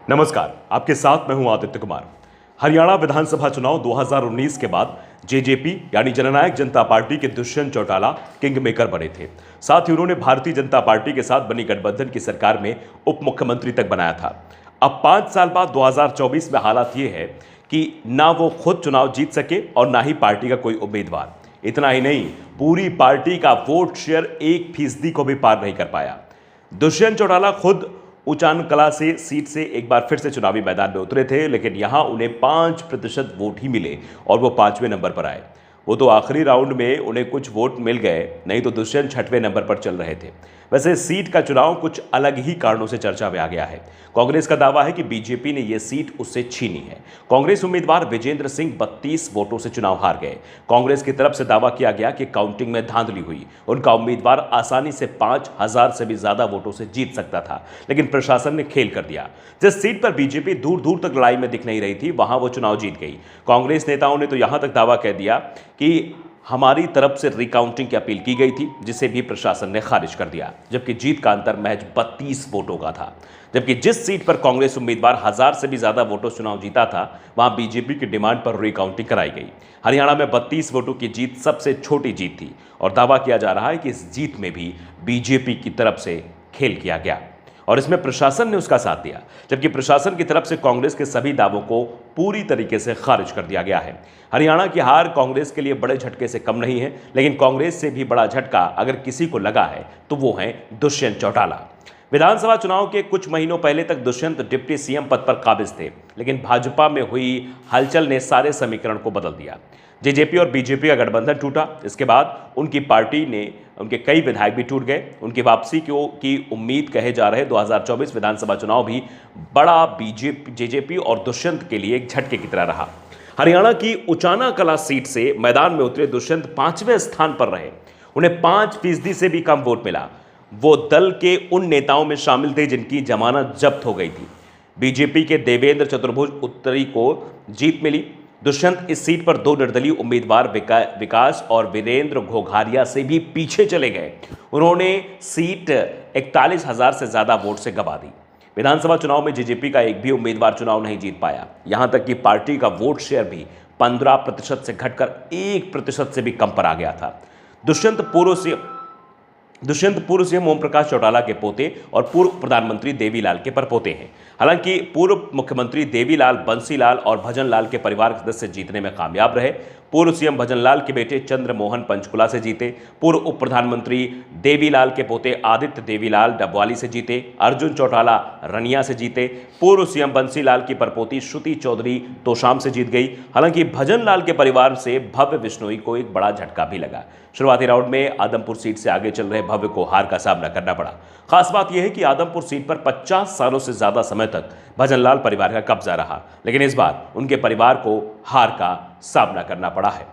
नमस्कार, आपके साथ मैं हूं आदित्य कुमार। हरियाणा विधानसभा चुनाव 2019 के बाद जेजेपी यानी जननायक जनता पार्टी के दुष्यंत चौटाला किंग मेकर बने थे। साथ ही उन्होंने भारतीय जनता पार्टी के साथ बनी गठबंधन की सरकार में उप मुख्यमंत्री तक बनाया था। अब 5 साल बाद 2024 में हालात ये है कि ना वो खुद चुनाव जीत सके और ना ही पार्टी का कोई उम्मीदवार। इतना ही नहीं, पूरी पार्टी का वोट शेयर 1% को भी पार नहीं कर पाया। दुष्यंत चौटाला खुद उचान कला से सीट से एक बार फिर से चुनावी मैदान में उतरे थे, लेकिन यहां उन्हें 5% वोट ही मिले और वो 5वें नंबर पर आए। वो तो आखिरी राउंड में उन्हें कुछ वोट मिल गए, नहीं तो दुष्यंत 6वें नंबर पर चल रहे थे। वैसे सीट का चुनाव कुछ अलग ही कारणों से चर्चा में आ गया है। कांग्रेस का दावा है कि बीजेपी ने यह सीट उससे छीनी है। कांग्रेस उम्मीदवार विजेंद्र सिंह 32 वोटों से चुनाव हार गए। कांग्रेस की तरफ से दावा किया गया कि काउंटिंग में धांधली हुई। उनका उम्मीदवार आसानी से 5000 से भी ज्यादा वोटों से जीत सकता था, लेकिन प्रशासन ने खेल कर दिया। जिस सीट पर बीजेपी दूर दूर तक लड़ाई में दिख नहीं रही थी, वहां वो चुनाव जीत गई। कांग्रेस नेताओं ने तो यहां तक दावा कह दिया कि हमारी तरफ से रिकाउंटिंग की अपील की गई थी, जिसे भी प्रशासन ने खारिज कर दिया, जबकि जीत का अंतर महज 32 वोटों का था। जबकि जिस सीट पर कांग्रेस उम्मीदवार 1000 से भी ज्यादा वोटों से चुनाव जीता था, वहां बीजेपी की डिमांड पर रिकाउंटिंग कराई गई। हरियाणा में 32 वोटों की जीत सबसे छोटी जीत थी और दावा किया जा रहा है कि इस जीत में भी बीजेपी की तरफ से खेल किया गया और इसमें प्रशासन ने उसका साथ दिया, जबकि प्रशासन की तरफ से कांग्रेस के सभी दावों को पूरी तरीके से खारिज कर दिया गया है। हरियाणा की हार कांग्रेस के लिए बड़े झटके से कम नहीं है, लेकिन कांग्रेस से भी बड़ा झटका अगर किसी को लगा है तो वो है दुष्यंत चौटाला। विधानसभा चुनाव के कुछ महीनों पहले तक दुष्यंत डिप्टी सीएम पद पर काबिज थे, लेकिन भाजपा में हुई हलचल ने सारे समीकरण को बदल दिया। जेजेपी और बीजेपी का गठबंधन टूटा। इसके बाद उनकी पार्टी ने उनके कई विधायक भी टूट गए। उनकी वापसी की उम्मीद कहे जा रहे 2024 विधानसभा चुनाव भी बड़ा जेजेपी और दुष्यंत के लिए एक झटके की तरह रहा। हरियाणा की उचाना कला सीट से मैदान में उतरे दुष्यंत 5वें स्थान पर रहे। उन्हें 5% से भी कम वोट मिला। वो दल के उन नेताओं में शामिल थे जिनकी जमानत जब्त हो गई थी। बीजेपी के देवेंद्र चतुर्भुज उत्तरी को जीत मिली। दुष्यंत इस सीट पर 2 निर्दलीय उम्मीदवार विकास और वीरेंद्र घोघारिया से भी पीछे चले गए। उन्होंने सीट 41,000 से ज्यादा वोट से गंवा दी। विधानसभा चुनाव में जेजेपी का एक भी उम्मीदवार चुनाव नहीं जीत पाया। यहां तक कि पार्टी का वोट शेयर भी 15% से घटकर 1% से भी कम पर आ गया था। दुष्यंत पूर्व सीएम ओम प्रकाश चौटाला के पोते और पूर्व प्रधानमंत्री देवीलाल के परपोते हैं। हालांकि पूर्व मुख्यमंत्री देवीलाल बंसीलाल और भजनलाल के परिवार के सदस्य जीतने में कामयाब रहे। पूर्व सीएम भजनलाल के बेटे चंद्रमोहन पंचकुला से जीते। पूर्व उप प्रधानमंत्री देवीलाल के पोते आदित्य देवीलाल डबवाली से जीते। अर्जुन चौटाला रनिया से जीते। पूर्व सीएम बंसीलाल की परपोती श्रुति चौधरी तोशाम से जीत गई। हालांकि भजनलाल के परिवार से भव्य बिश्नोई को एक बड़ा झटका भी लगा। शुरुआती राउंड में आदमपुर सीट से आगे चल रहे भव्य को हार का सामना करना पड़ा। खास बात यह है कि आदमपुर सीट पर 50 सालों से ज्यादा समय तक भजनलाल परिवार का कब्जा रहा, लेकिन इस बार उनके परिवार को हार का सामना करना पड़ा है।